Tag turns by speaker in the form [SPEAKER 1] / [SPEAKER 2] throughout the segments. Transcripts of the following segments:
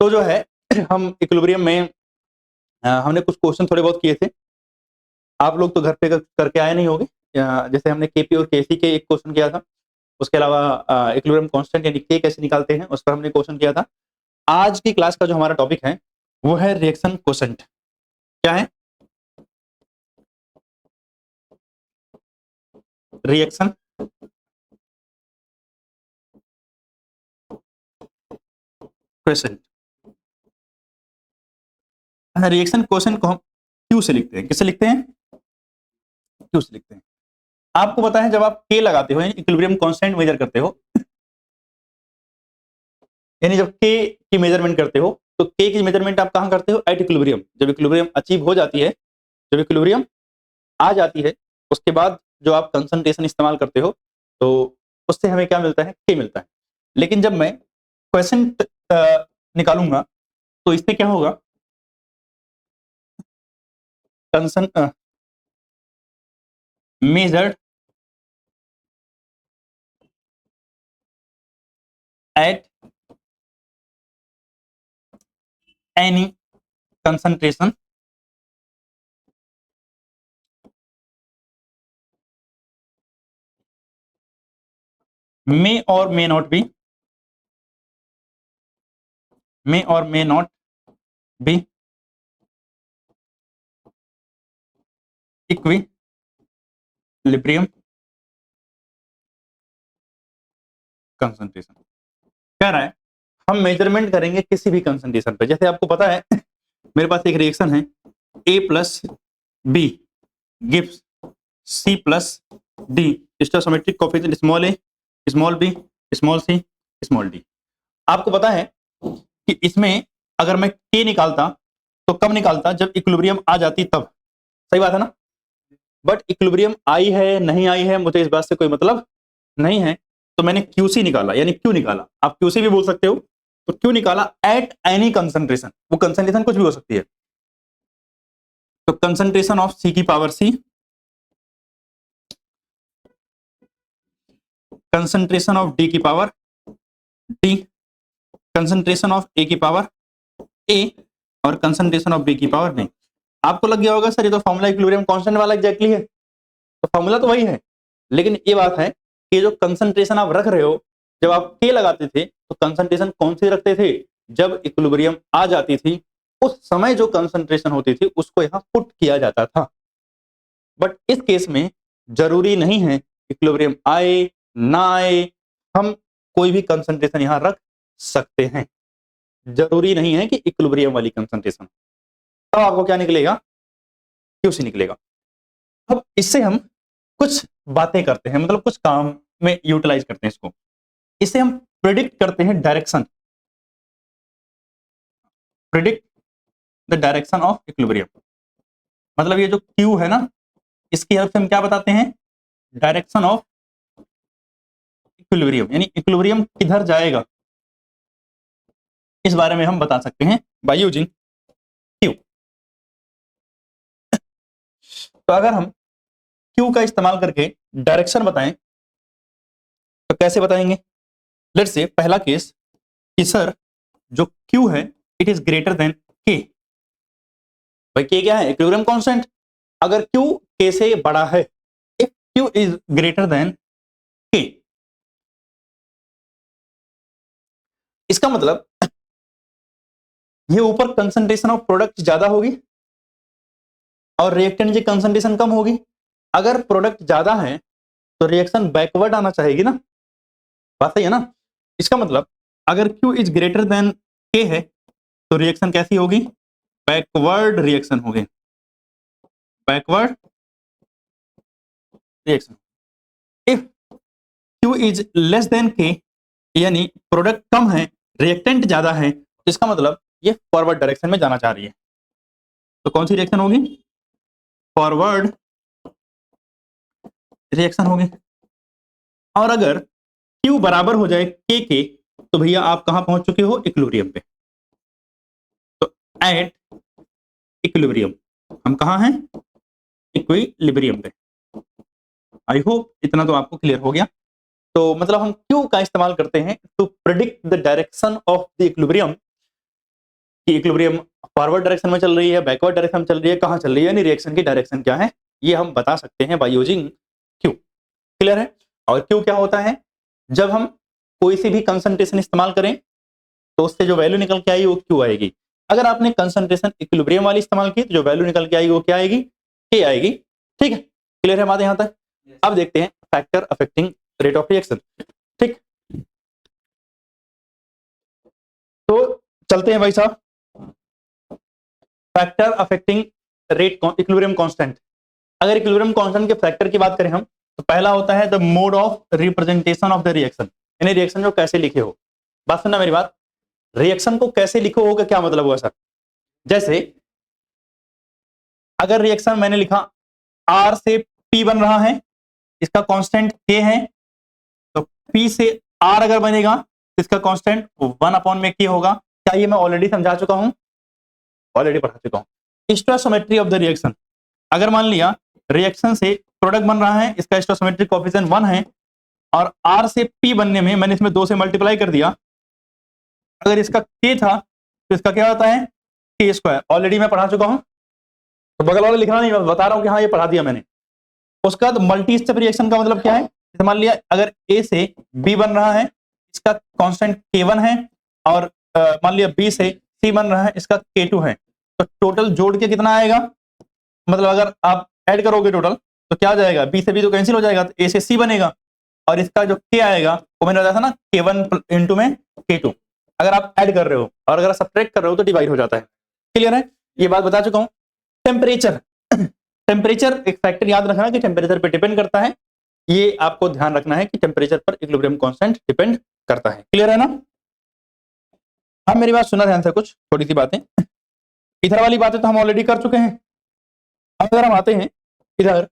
[SPEAKER 1] तो जो है हम इक्विलिब्रियम में हमने कुछ क्वेश्चन थोड़े बहुत किए थे। आप लोग तो घर पे करके आए नहीं होंगे। जैसे हमने केपी और केसी के एक क्वेश्चन किया था। उसके अलावा इक्विलिब्रियम कांस्टेंट यानी के कैसे निकालते हैं उस पर हमने क्वेश्चन किया था। आज की क्लास का जो हमारा टॉपिक है वो है रिएक्शन क्वोशेंट। क्या है? Reaction quotient. रिएक्शन क्वोशेंट को हम क्यू से लिखते हैं। किससे लिखते हैं? क्यू से लिखते हैं। आपको पता है जब आप के लगाते हो यानी इक्विलिब्रियम कांस्टेंट मेजर करते हो, यानी जब के की मेजरमेंट करते हो तो के की मेजरमेंट आप कहां करते हो? At equilibrium. जब इक्विलिब्रियम अचीव हो जाती है, जब इक्विलिब्रियम आ जाती है, उसके बाद जो आप कंसंट्रेशन इस्तेमाल करते हो तो उससे हमें क्या मिलता है? के मिलता है। लेकिन जब मैं क्वोशेंट निकालूंगा तो इससे क्या होगा? Measured at any concentration may or may not be equilibrium concentration. कह रहा है हम मेजरमेंट करेंगे किसी भी कंसंट्रेशन पे। जैसे आपको पता है मेरे पास एक रिएक्शन है A plus B gives C plus D. Stoichiometric coefficient small a small b small c small d। आपको पता है कि इसमें अगर मैं K निकालता तो कब निकालता? जब इक्विलिब्रियम आ जाती तब। सही बात है ना? बट इक्विलिब्रियम आई है नहीं आई है मुझे इस बात से कोई मतलब नहीं है, तो मैंने QC निकाला। यानी क्यू निकाला, आप QC भी बोल सकते हो। तो क्यू निकाला एट एनी कंसंट्रेशन। वो कंसंट्रेशन कुछ भी हो सकती है। तो कंसंट्रेशन ऑफ C की power C, concentration of D की power D, concentration of A की पावर A और कंसंट्रेशन ऑफ B की पावर D। आपको लग गया होगा सर ये तो फॉर्मूला इक्विलिब्रियम कांस्टेंट वाला एग्जैक्टली है। तो फॉर्मूला तो वही है, लेकिन ये बात है कि जो कंसंट्रेशन आप रख रहे हो, जब आप के लगाते थे तो कंसंट्रेशन कौन सी रखते थे? जब इक्विलिब्रियम आ जाती थी उस समय जो कंसंट्रेशन होती थी उसको यहां पुट किया जाता था। बट इस केस में जरूरी नहीं है इक्विलिब्रियम आए ना आए, हम कोई भी कंसंट्रेशन यहां रख सकते हैं। जरूरी नहीं है कि इक्विलिब्रियम वाली कंसंट्रेशन। तब आपको क्या निकलेगा? क्यूसी निकलेगा। अब इससे हम कुछ बातें करते हैं, मतलब कुछ काम में यूटिलाइज करते हैं इसको। इसे हम प्रिडिक्ट करते हैं direction, predict the direction of equilibrium. मतलब ये जो क्यू है ना, इसकी हेल्प से हम क्या बताते हैं? डायरेक्शन ऑफ इक्विलिब्रियम, यानी इक्विलिब्रियम किधर जाएगा इस बारे में हम बता सकते हैं बाय यूजिंग क्यू। तो अगर हम क्यू का इस्तेमाल करके डायरेक्शन बताएं तो कैसे बताएंगे? लेट्स से पहला केस कि सर जो क्यू है इट इज ग्रेटर देन के। भाई के क्या है? Equilibrium constant. अगर क्यू के से बड़ा है, if Q is greater than के, इसका मतलब ये ऊपर कंसंट्रेशन ऑफ प्रोडक्ट ज्यादा होगी और रिएक्टेंट की कंसंट्रेशन कम होगी। अगर प्रोडक्ट ज्यादा है तो रिएक्शन बैकवर्ड आना चाहेगी ना। बात सही है ना? इसका मतलब अगर Q is greater than K है तो रिएक्शन कैसी होगी? बैकवर्ड रिएक्शन होगी। Backward reaction. If Q is less than K यानी प्रोडक्ट कम है रिएक्टेंट ज्यादा है, तो इसका मतलब ये फॉरवर्ड डायरेक्शन में जाना चाह रही है। तो कौन सी रिएक्शन होगी? फॉरवर्ड रिएक्शन होगी। और अगर Q बराबर हो जाए K के तो भैया आप कहां पहुंच चुके हो? इक्विलिब्रियम पे। तो एट इक्विलिब्रियम हम कहां हैं? इक्विलिब्रियम पे। आई होप इतना तो आपको क्लियर हो गया। तो मतलब हम क्यू का इस्तेमाल करते हैं to predict the direction of the equilibrium कि इक्विलिब्रियम फॉरवर्ड डायरेक्शन में चल रही है, बैकवर्ड डायरेक्शन में चल रही है, कहाँ चल रही है, यानी रिएक्शन की डायरेक्शन क्या है, ये हम बता सकते हैं बाय यूजिंग क्यू। क्लियर है? और क्यू क्या होता है, जब हम कोई सी भी कंसंट्रेशन इस्तेमाल करें तो उससे जो वैल्यू निकल के आएगी वो क्यू आएगी। अगर आपने कंसंट्रेशन इक्विलिब्रियम वाली इस्तेमाल की तो जो वैल्यू निकल के आएगी वो क्या आएगी, के आएगी। ठीक है, क्लियर है बात यहाँ तक? अब देखते हैं factor affecting rate of reaction. ठीक, तो चलते हैं भाई साहब, factor affecting rate equilibrium constant. अगर इक्विलिब्रियम कांस्टेंट के फैक्टर की बात करें हम, तो पहला होता है the mode of representation of the reaction, यानी रिएक्शन को कैसे लिखे हो। बात सुनना मेरी बात, रिएक्शन को कैसे लिखो होगा क्या मतलब हुआ सर, जैसे अगर रिएक्शन मैंने लिखा आर से पी बन रहा है, इसका कांस्टेंट के है, तो पी से आर अगर बनेगा तो इसका कांस्टेंट 1/के होगा। क्या ये मैं ऑलरेडी समझा चुका हूं, ऑलरेडी पढ़ा चुका हूं। स्टोइकोमेट्री ऑफ द रिएक्शन, अगर मान लिया रिएक्शन से प्रोडक्ट बन रहा है, इसका स्टोइकोमेट्रिक कोएफिशिएंट 1 है और आर से पी बनने में मैंने इसमें 2 से मल्टीप्लाई कर दिया, अगर इसका के था तो इसका क्या होता है, के स्क्वायर। ऑलरेडी मैं पढ़ा चुका हूं, तो बगल वाला लिखना नहीं, मैं बता रहा हूं कि हाँ ये पढ़ा दिया मैंने। उसका बाद मल्टी स्टेप रिएक्शन का मतलब क्या है, मान लिया अगर ए से बी बन रहा है, इसका कांस्टेंट K1 है, और मान लिया बी से सी बन रहा है, इसका K2 है, तो टोटल जोड़ के कितना आएगा, मतलब अगर आप ऐड करोगे टोटल तो क्या आ जाएगा, बी से बी तो कैंसिल हो जाएगा, तो ए से सी बनेगा, और इसका जो के आएगा वो मैंने बताया था ना K1 इंटू में K2। अगर आप ऐड कर रहे हो और अगर सब्ट्रैक्ट कर रहे हो तो डिवाइड हो जाता है। क्लियर है, ये बात बता चुका हूं। टेम्परेचर, टेम्परेचर एक फैक्टर याद रखना कि टेम्परेचर पे डिपेंड करता है, ये आपको ध्यान रखना है कि टेम्परेचर पर इक्विलिब्रियम कांस्टेंट डिपेंड करता है। क्लियर है ना? अब मेरी बात सुना ध्यान से, कुछ थोड़ी सी बातें, इधर वाली बातें तो हम ऑलरेडी कर चुके हैं। अगर हम आते हैं इधर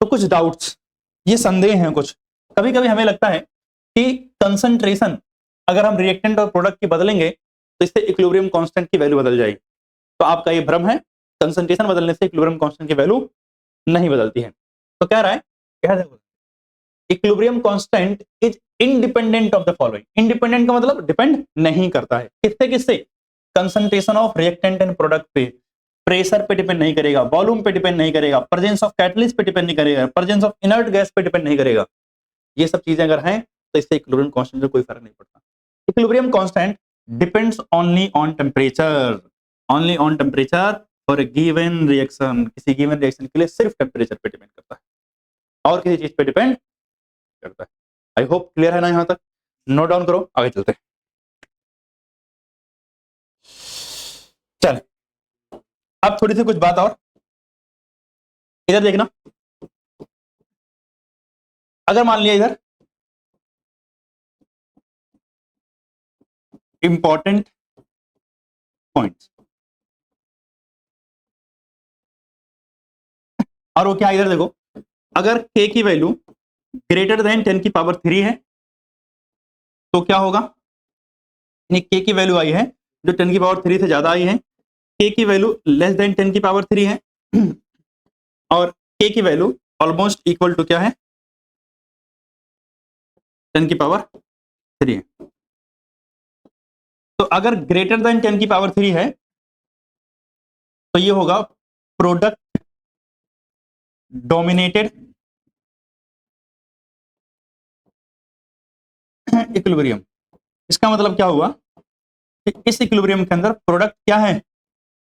[SPEAKER 1] तो कुछ डाउट्स, ये संदेह हैं कुछ। कभी कभी हमें लगता है कि कंसंट्रेशन अगर हम रिएक्टेंट और प्रोडक्ट की बदलेंगे तो इससे इक्विलिब्रियम कांस्टेंट की वैल्यू बदल जाएगी, तो आपका ये भ्रम है, कंसंट्रेशन बदलने से इक्विलिब्रियम कांस्टेंट की वैल्यू नहीं बदलती है। तो कह रहा है equilibrium constant is independent of the following. Independent का मतलब डिपेंड नहीं करता है, किससे किससे, concentration of reactant and product पे, प्रेशर पे डिपेंड नहीं करेगा, वॉल्यूम पे डिपेंड नहीं करेगा, प्रेजेंस ऑफ कैटलिस्ट पे डिपेंड नहीं करेगा, प्रेजेंस ऑफ इनर्ट गैस पे डिपेंड नहीं करेगा। ये सब चीजें अगर हैं तो इससे इक्विलिब्रियम कांस्टेंट में कोई फर्क नहीं पड़ता। Equilibrium constant depends only on temperature, only on temperature for a given reaction. किसी गिवन रिएक्शन के लिए सिर्फ टेम्परेचर पे डिपेंड करता है और किसी चीज पे डिपेंड करता है। आई होप क्लियर है ना यहां तक, नोट डाउन करो, आगे चलते हैं। चल अब थोड़ी सी कुछ बात और, इधर देखना, अगर मान लिया इधर इंपॉर्टेंट पॉइंट्स, और वो क्या, इधर देखो, अगर k की वैल्यू ग्रेटर देन 10 की पावर 3 है तो क्या होगा, k की वैल्यू आई है जो 10 की पावर 3 से ज्यादा आई है, k की वैल्यू लेस देन 10 की पावर 3 है, और k की वैल्यू ऑलमोस्ट इक्वल टू क्या है, 10 की पावर 3 है। तो अगर ग्रेटर देन 10 की पावर 3 है तो ये होगा प्रोडक्ट डोमिनेटेड इक्विलिब्रियम। इसका मतलब क्या हुआ कि इस इक्विलिब्रियम के अंदर प्रोडक्ट क्या है,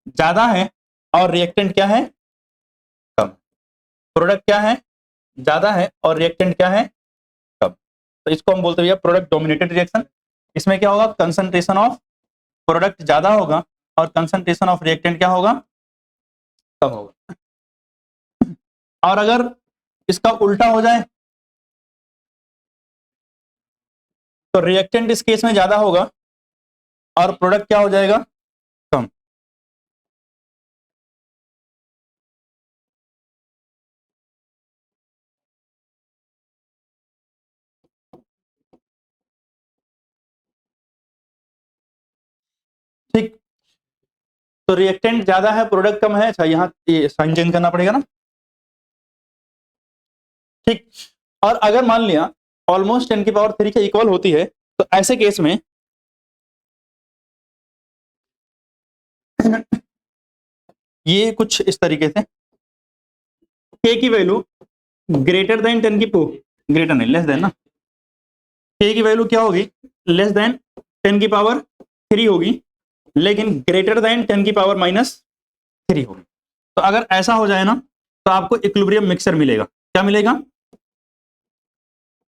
[SPEAKER 1] ज्यादा है, और रिएक्टेंट क्या है, कम। प्रोडक्ट क्या है, ज्यादा है, और रिएक्टेंट क्या है, कम। तो इसको हम बोलते हैं प्रोडक्ट डोमिनेटेड रिएक्शन। इसमें क्या होगा, कंसंट्रेशन ऑफ प्रोडक्ट ज्यादा होगा और कंसंट्रेशन ऑफ रिएक्टेंट क्या होगा, कम होगा। और अगर इसका उल्टा हो जाए तो रिएक्टेंट इस केस में ज्यादा होगा और प्रोडक्ट क्या हो जाएगा, कम। ठीक, तो रिएक्टेंट ज्यादा है, प्रोडक्ट कम है, अच्छा यहाँ ये साइन चेंज करना पड़ेगा ना। ठीक, और अगर मान लिया ऑलमोस्ट 10 की पावर 3 के इक्वल होती है तो ऐसे केस में ये कुछ इस तरीके से k की वैल्यू ग्रेटर देन 10 की ग्रेटर नहीं, लेस देन ना, k की वैल्यू क्या होगी, लेस देन 10 की पावर 3 होगी, लेकिन ग्रेटर देन 10 की पावर -3 होगी। तो अगर ऐसा हो जाए ना तो आपको इक्विलिब्रियम मिक्सर मिलेगा। क्या मिलेगा?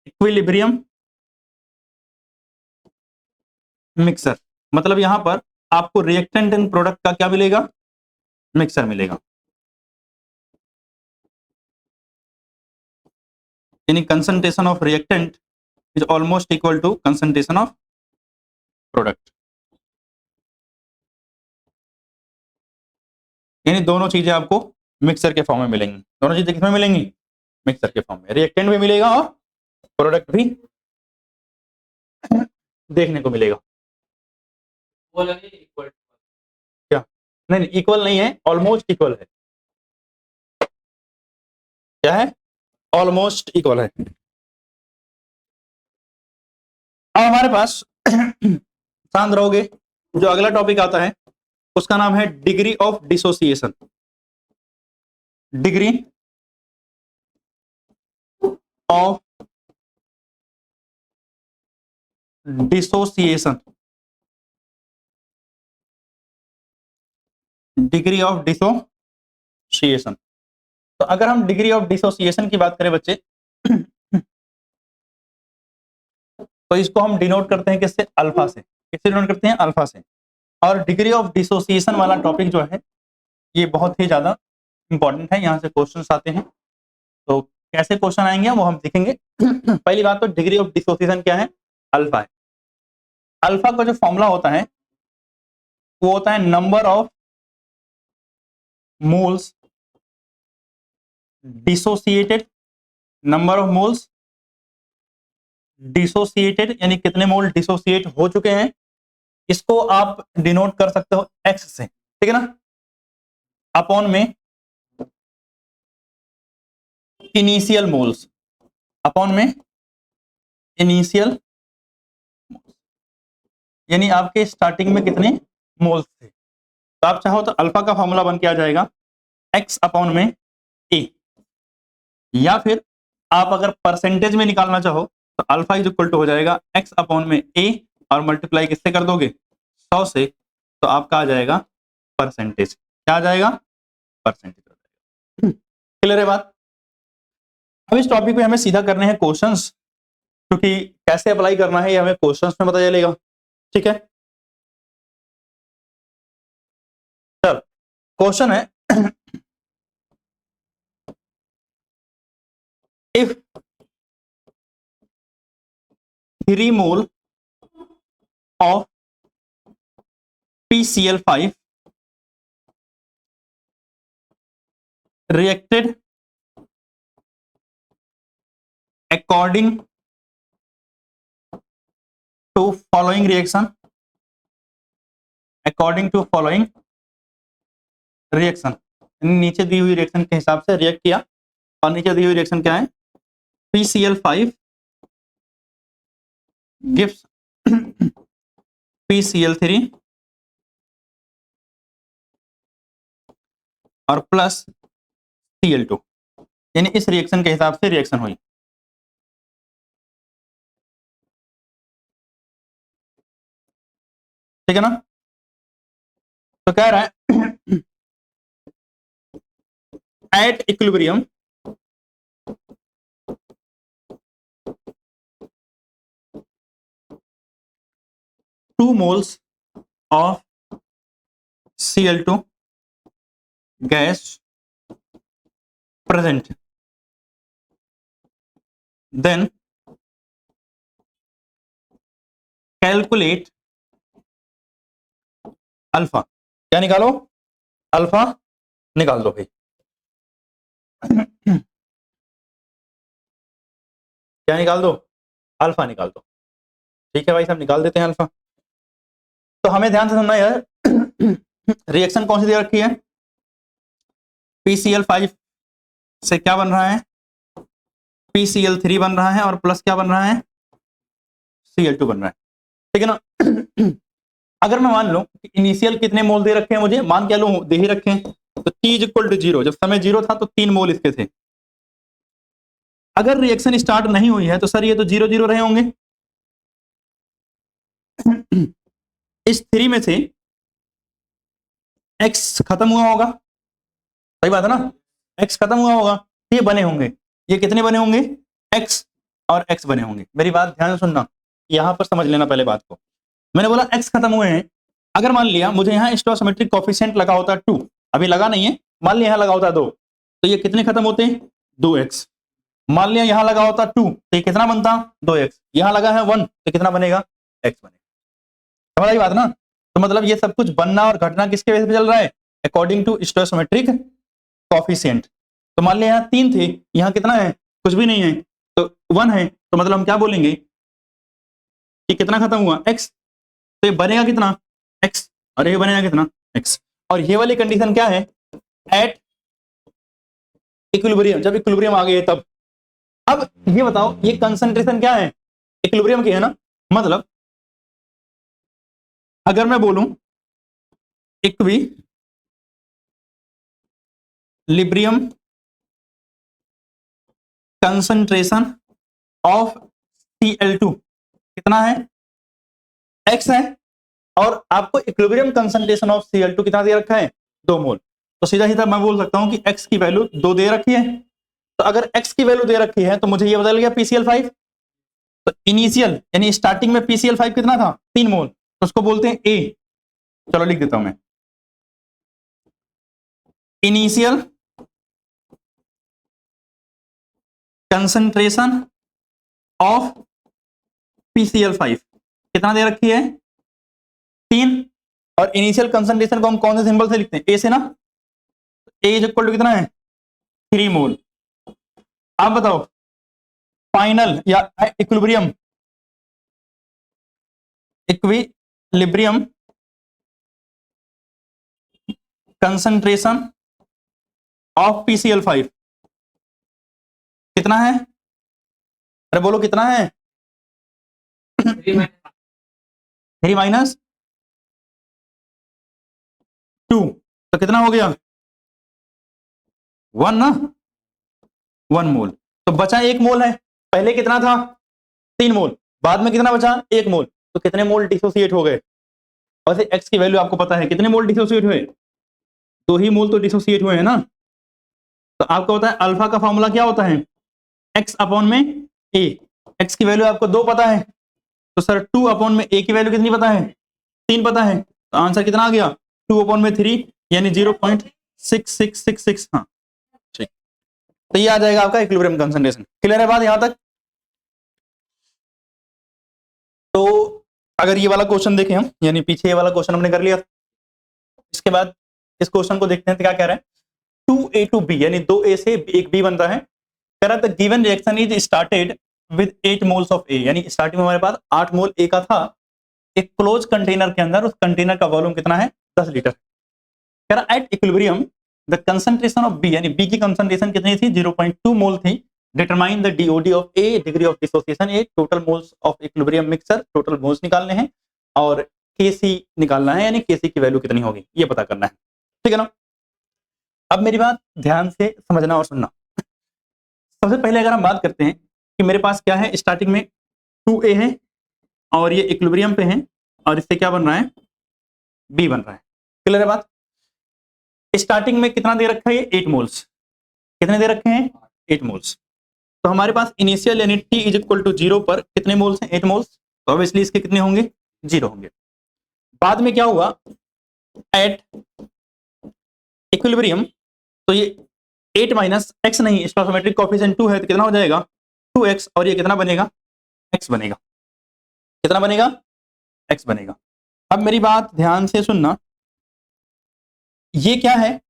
[SPEAKER 1] Equilibrium mixer. मतलब यहां पर आपको रिएक्टेंट एंड प्रोडक्ट का क्या मिलेगा? मिक्सर मिलेगा। यानी concentration of reactant is almost equal to concentration of product. यानी दोनों चीजें आपको मिक्सर के फॉर्म में मिलेंगी। दोनों चीजें किसमें मिलेंगी? मिक्सर के फॉर्म में। रिएक्टेंट भी मिलेगा और प्रोडक्ट भी देखने को मिलेगा। क्या? नहीं, इक्वल नहीं है, ऑलमोस्ट इक्वल है। क्या है? ऑलमोस्ट इक्वल है। अब हमारे पास शांत रहोगे, जो अगला टॉपिक आता है उसका नाम है degree of dissociation. Degree of dissociation. Degree of dissociation. तो अगर हम डिग्री ऑफ डिसोसिएशन की बात करें बच्चे, तो इसको हम डिनोट करते हैं किससे? अल्फा से। किससे डिनोट करते हैं? अल्फा से। और डिग्री ऑफ डिसोसिएशन वाला टॉपिक जो है ये बहुत ही ज्यादा इंपॉर्टेंट है, यहाँ से क्वेश्चंस आते हैं। तो कैसे क्वेश्चन आएंगे वो हम देखेंगे। पहली बात तो डिग्री ऑफ डिसोसिएशन क्या है? अल्फा है। अल्फा का जो फॉर्मूला होता है वो होता है number of moles dissociated, number of moles dissociated, यानी कितने मोल डिसोसिएट हो चुके हैं, इसको आप डिनोट कर सकते हो एक्स से, ठीक है ना, अपॉन में इनिशियल मोल्स, अपॉन में इनिशियल, यानी आपके स्टार्टिंग में कितने मोल्स थे। तो आप चाहो तो अल्फा का फॉर्मूला बन के आ जाएगा एक्स अपॉन में ए, या फिर आप अगर परसेंटेज में निकालना चाहो तो अल्फा इज इक्वल टू हो जाएगा एक्स अपॉन में ए, और मल्टीप्लाई किससे कर दोगे? 100 से, तो आपका आ जाएगा परसेंटेज। क्या आ जाएगा? परसेंटेज। क्लियर है बात? अब इस टॉपिक पे हमें सीधा करने हैं क्वेश्चंस, क्योंकि कैसे अप्लाई करना है ये हमें क्वेश्चंस में पता चलेगा, ठीक है। चल, क्वेश्चन है if 3 mole of PCl5 reacted according to following reaction, according to following reaction, नीचे दी हुई रिएक्शन के हिसाब से रिएक्ट किया, और नीचे दी हुई रिएक्शन क्या है? PCl5 gives PCl3 और प्लस Cl2, यानी इस रिएक्शन के हिसाब से रिएक्शन हुई। ठीक है ना? तो कह रहा है at equilibrium 2 moles of Cl2 gas present, then calculate alpha. क्या निकालो? अल्फा निकाल दो भाई। क्या निकाल दो? अल्फा निकाल दो। ठीक है भाई साहब, निकाल देते हैं अल्फा। तो हमें ध्यान से सुनना यार, रिएक्शन कौन सी दे रखी है? PCl5 से क्या बन रहा है? PCl3 बन रहा है, और प्लस क्या बन रहा है? Cl2 बन रहा है, ठीक है ना। अगर मैं मान लूं कि इनिशियल कितने मोल दे रखे हैं मुझे, मान क्या लूं, दे ही रखे हैं, तो T इज इक्वल टू 0, जब समय 0 था तो 3 मोल इसके थे। अगर रिएक्शन स्टार्ट नहीं हुई है तो सर ये तो 0 0 रहे होंगे। इस 3 में से X खत्म हुआ होगा, सही बात है ना, X खत्म हुआ होगा, ये बने होंगे, ये कितने बने होंगे, X और X बने होंगे। मेरी बात ध्यान से सुनना, यहां पर समझ लेना पहले बात को। मैंने बोला X खत्म हुए हैं, अगर मान लिया मुझे यहाँ स्टोइकोमेट्रिक कोएफिशिएंट लगा होता 2, अभी लगा नहीं है, मान लिया यहाँ लगा होता 2, तो ये कितने खत्म होते हैं, 2x। मान लिया यहाँ लगा होता 2, तो ये कितना बनता, 2x। यहाँ लगा है 1, तो कितना बनेगा, x बनेगा। समझ आई बात ना। तो मतलब ये सब कुछ बनना और घटना किसके बेस पे चल रहा है, अकॉर्डिंग टू स्टोइकोमेट्रिक कोएफिशिएंट। तो मान लिया यहाँ 3 थे, यहाँ कितना है, कुछ भी नहीं है, तो 1 है, तो मतलब हम क्या बोलेंगे कि कितना खत्म हुआ, x। तो ये बनेगा कितना, x, और ये बनेगा कितना, x। और ये वाली कंडीशन क्या है, एट इक्विलिब्रियम, जब इक्विलिब्रियम आ गए तब। अब ये बताओ ये कंसंट्रेशन क्या है, इक्विलिब्रियम की है ना। मतलब अगर मैं बोलूं इक्विलिब्रियम कंसंट्रेशन ऑफ Cl2 कितना है, x है, और आपको इक्विलिब्रियम कंसंट्रेशन ऑफ Cl2 कितना दे रखा है, 2 मोल। तो सीधा सीधा मैं बोल सकता हूं कि x की वैल्यू 2 दे रखी है। तो अगर x की वैल्यू दे रखी है तो मुझे ये बदल गया PCl5। तो इनिशियल यानी स्टार्टिंग में PCl5 कितना था, 3 मोल, तो उसको बोलते हैं A। चलो लिख देता हूं मैं, इनिशियल कंसंट्रेशन ऑफ PCl5 कितना दे रखी है, 3। और इनिशियल कंसंट्रेशन को हम कौन से सिंबल से लिखते हैं, A से ना। A इज इक्वल टू कितना है, 3 मोल। आप बताओ फाइनल या equilibrium, equilibrium concentration of PCl5 कितना है, अरे बोलो कितना है, 3 माइनस 2, तो कितना हो गया, 1 ना, 1 मोल। तो बचा 1 मोल है, पहले कितना था, 3 मोल, बाद में कितना बचा, 1 मोल, तो कितने मोल डिसोसिएट हो गए। वैसे x की वैल्यू आपको पता है, कितने मोल डिसोसिएट हुए, 2 ही मोल तो डिसोसिएट हुए हैं ना। तो आपको पता है अल्फा का फॉर्मूला क्या होता है, x अपॉन में a। x की वैल्यू आपको 2 पता है, तो सर 2 अपॉन में a की वैल्यू कितनी पता है, 3 पता है, तो आंसर कितना आ गया, 2 अपॉन में 3 यानी 0.6666। हाँ ठीक, तो ये आ जाएगा आपका इक्विलिब्रियम कंसंट्रेशन। क्लियर है बात यहां तक। तो अगर ये वाला क्वेश्चन देखें हम, यानी पीछे ये वाला क्वेश्चन हमने कर लिया, इसके बाद इस क्वेश्चन को देखते हैं तो क्या कह रहा है, 2A to B यानी 2A से एक B बनता है। कह रहा था given reaction is started with 8 moles of A, यानी स्टार्टिंग में हमारे पास 8 मोल A का था, एक क्लोज कंटेनर के अंदर, उस कंटेनर का वॉल्यूम कितना है, 10 लीटर। कह रहा at equilibrium the concentration of B, यानी B की कंसंट्रेशन कितनी थी, 0.2 मोल थी। Determine the DOD of A, degree of dissociation A, total moles of equilibrium mixture, total moles निकालने हैं, और Kc निकालना है, यानी Kc की वैल्यू कितनी होगी ये पता करना है। ठीक है ना। अब मेरी बात ध्यान से समझना और सुनना। सबसे पहले अगर हम बात करते हैं कि मेरे पास क्या है, स्टार्टिंग में 2A है और ये इक्विलिब्रियम पे है, और इससे क्या बन रहा है, B बन रहा है। क्लियर है बात। स्टार्टिंग में कितना दे रखा है, 8 मोल्स। कितने दे रखे हैं, 8 मोल्स। तो हमारे पास इनिशियल यानी T इज इक्वल टू 0 पर कितने मोल्स हैं, 8 मोल्स। तो ऑब्वियसली इसके कितने होंगे, 0 होंगे। बाद में क्या हुआ, एट इक्विलिब्रियम, तो ये 8 माइनस x नहीं, स्टोइकोमेट्रिक कोएफिशिएंट 2 है, तो कितना हो जाएगा, 2x, और ये कितना बनेगा, x बनेगा। कितना बनेगा, x बनेगा। अब मेरी बात ध्यान से सुनना, ये क्या है,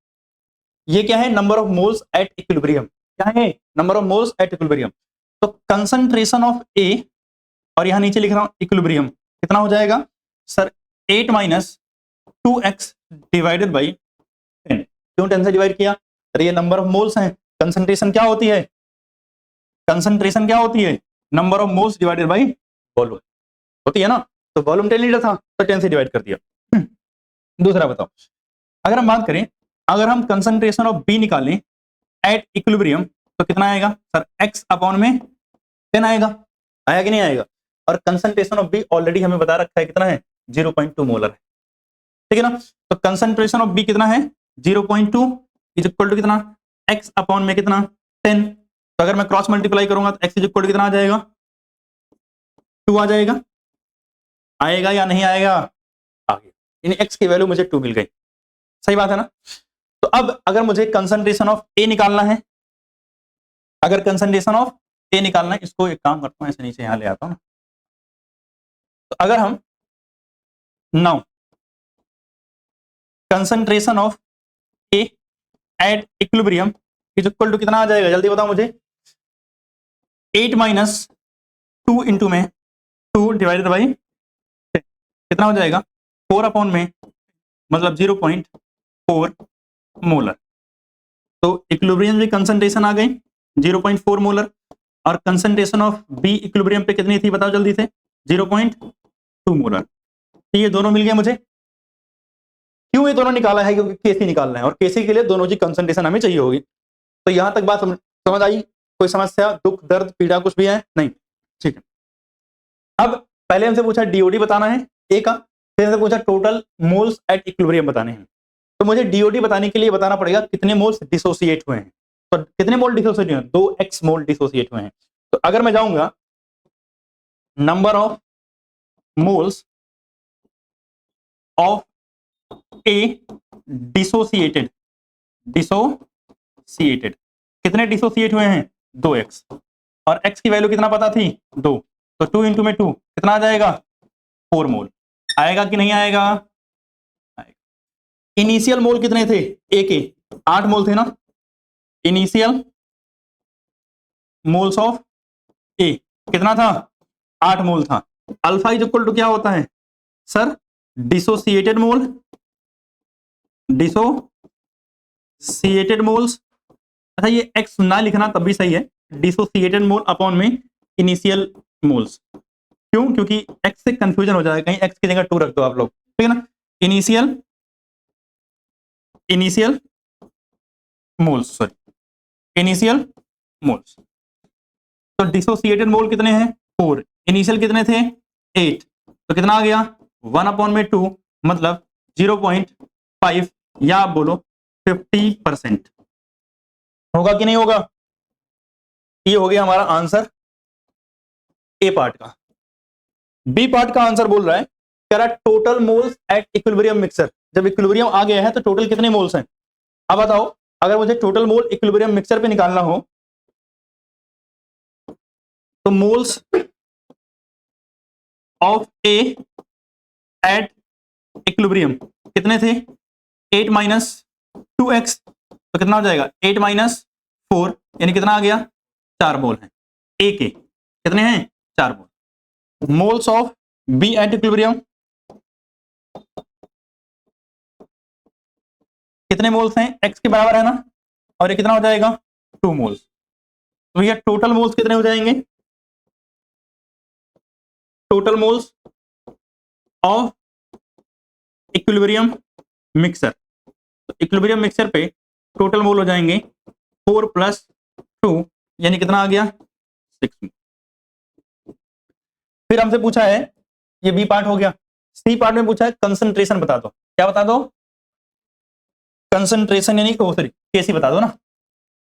[SPEAKER 1] ये क्या है, number of moles at equilibrium. क्या है, number of moles at equilibrium. तो कंसंट्रेशन ऑफ A, और यहां नीचे लिख रहा हूं इक्विलिब्रियम, कितना हो जाएगा sir, 8 minus 2x divided by 10। क्यों 10 से डिवाइड किया, अरे ये नंबर ऑफ मोल्स हैं, कंसंट्रेशन क्या होती है, कंसंट्रेशन क्या होती है, number of moles divided by volume होती है ना। तो वॉल्यूम 10 लीटर था तो 10 से डिवाइड कर दिया। दूसरा बताओ, अगर हम बात करें, अगर हम कंसंट्रेशन ऑफ बी निकालें एट इक्विलिब्रियम तो कितना आएगा सर, x अपॉन में 10 आएगा, आया कि नहीं आएगा। और कंसंट्रेशन ऑफ बी ऑलरेडी हमें बता रखा है कितना है, 0.2 मोलर है, ठीक है ना। तो कंसंट्रेशन ऑफ बी कितना है, 0.2 इज इक्वल टू कितना, x अपॉन में कितना 10। तो अगर मैं क्रॉस मल्टीप्लाई करूंगा तो x इज इक्वल टू कितना आ जाएगा, 2 आ जाएगा। आएगा या नहीं आएगा, आ गया, इन x की वैल्यू मुझे 2 मिल गई, सही बात है ना। तो अब अगर मुझे कंसंट्रेशन ऑफ ए निकालना है, अगर कंसंट्रेशन ऑफ ए निकालना है, इसको एक काम करता हूं ऐसे नीचे यहां ले आता हूं ना। तो अगर हम now concentration of A at equilibrium is equal to कितना आ जाएगा, जल्दी बताओ मुझे। 8 माइनस 2 इंटू में 2 डिवाइडेड बाई कितना हो जाएगा, 4 अपॉन में मतलब 0.4 मोलर। तो इक्विलिब्रियम की कंसंट्रेशन आ गई 0.4 मोलर, और कंसंट्रेशन ऑफ बी इक्विलिब्रियम पे कितनी थी बताओ जल्दी से, 0.2 मोलर। तो ये दोनों मिल गए मुझे। क्यों ये दोनों निकाला है, क्योंकि केसी निकालना है और केसी के लिए दोनों की कंसंट्रेशन हमें चाहिए होगी। तो यहां तक बात समझ आई, कोई समस्या, दुख, दर्द, पीड़ा कुछ भी है नहीं, ठीक है। अब पहले हमसे पूछा डीओडी बताना है ए का, फिर हमसे पूछा टोटल मोल्स एट इक्विलिब्रियम बताने हैं। तो मुझे डीओडी बताने के लिए बताना पड़ेगा कितने मोल्स डिसोसिएट हुए हैं। तो कितने मोल डिसोसिएट हुए हैं, 2x मोल डिसोसिएट हुए हैं। तो अगर मैं जाऊंगा number of moles of A dissociated, dissociated कितने डिसोसिएट हुए हैं, 2x, और x की वैल्यू कितना पता थी, 2। तो 2 इंटू में 2 कितना आ जाएगा, 4 मोल। आएगा कि नहीं आएगा, इनिशियल मोल कितने थे ए के, 8 मोल थे ना। इनिशियल मोल्स ऑफ ए कितना था, 8 मोल था। अल्फा इज इक्वल टू क्या होता है सर, डिसोसिएटेड मोल, डिसोसिएटेड मोल्स। अच्छा ये x ना लिखना तब भी सही है, डिसोसिएटेड मोल अपॉन में इनिशियल मोल्स। क्यों, क्योंकि x से कंफ्यूजन हो जाएगा, कहीं x की जगह 2 रख दो आप लोग, ठीक है ना। Initial moles, sorry initial moles. तो डिसोसिएटेड मोल कितने हैं, 4, इनिशियल कितने थे 8, तो कितना आ गया 1 अपॉन में 2 मतलब 0.5, या आप बोलो 50% होगा कि नहीं होगा। ये हो गया हमारा आंसर ए पार्ट का। बी पार्ट का आंसर बोल रहा है कह रहा total moles at equilibrium mixer. जब इक्विलिब्रियम आ गया है तो टोटल कितने मोल्स हैं। अब बताओ अगर मुझे टोटल मोल इक्विलिब्रियम मिक्सर पे निकालना हो तो moles of A at equilibrium कितने थे, 8 माइनस 2x, तो कितना हो जाएगा 8 माइनस 4 यानी कितना आ गया, 4 मोल है ए के, कितने हैं 4 mole. Moles of B at equilibrium कितने मोल्स हैं, x के बराबर है ना, और ये कितना हो जाएगा 2 मोल्स। तो ये टोटल मोल्स कितने हो जाएंगे, total moles of equilibrium mixer. तो इक्विलिब्रियम मिक्सर पे टोटल मोल हो जाएंगे 4 प्लस 2 यानी कितना आ गया 6। फिर हमसे पूछा है, ये बी पार्ट हो गया, सी पार्ट में पूछा है कंसंट्रेशन बता दो। क्या बता दो, कंसंट्रेशन यानी सॉरी केसी बता दो ना।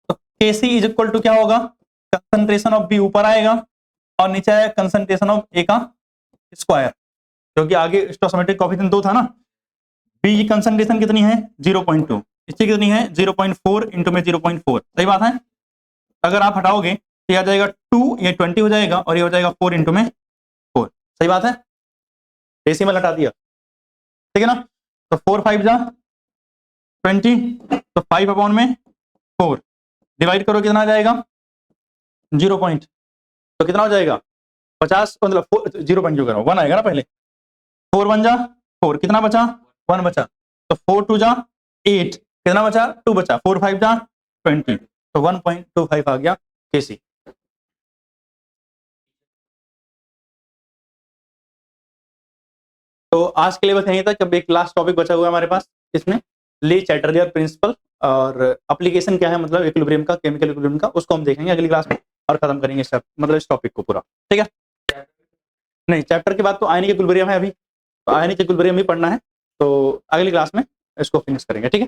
[SPEAKER 1] तो केसी इज इक्वल टू क्या होगा, कंसंट्रेशन ऑफ बी ऊपर आएगा और नीचे आएगा कंसंट्रेशन ऑफ ए का स्क्वायर, क्योंकि आगे स्टोइकोमेट्रिक कोएफिशिएंट 2 था ना। बी की कंसंट्रेशन कितनी है 0.2, इसकी कितनी है 0.4 इंटू में 0.4, सही बात है। अगर आप हटाओगे तो आ जाएगा 2, ये 20 हो जाएगा और ये हो जाएगा 4 इंटू में 4, सही बात है। डेसिमल हटा दिया, ठीक है ना। तो 4 5 जा 20, तो 5 अपॉन में 4 डिवाइड करो कितना आ जाएगा 0 पॉइंट, तो कितना हो जाएगा 50, मतलब 0 पॉइंट जो करो 1 आएगा ना पहले, 4 1 जा 4, कितना बचा 1 बचा, तो 4 2 जा 8, कितना बचा 2 बचा, 4 5 जा 20, तो 1.25 आ गया केसी। तो आज के लिए बस यहीं तक। अब एक लास्ट टॉपिक बचा हुआ है हमारे पास इसमें, ली चैटर्जियर प्रिंसिपल और एप्लीकेशन क्या है, मतलब इक्विलिब्रियम का, केमिकल इक्विलिब्रियम का, उसको हम देखेंगे अगली क्लास में और खत्म करेंगे मतलब इस टॉपिक को पूरा। ठीक है, नहीं चैप्टर के बाद तो आयनिक इक्विलिब्रियम है अभी, तो आयनिक इक्विलिब्रियम ही पढ़ना है, तो अगली क्लास में इसको फिनिश करेंगे। ठीक है।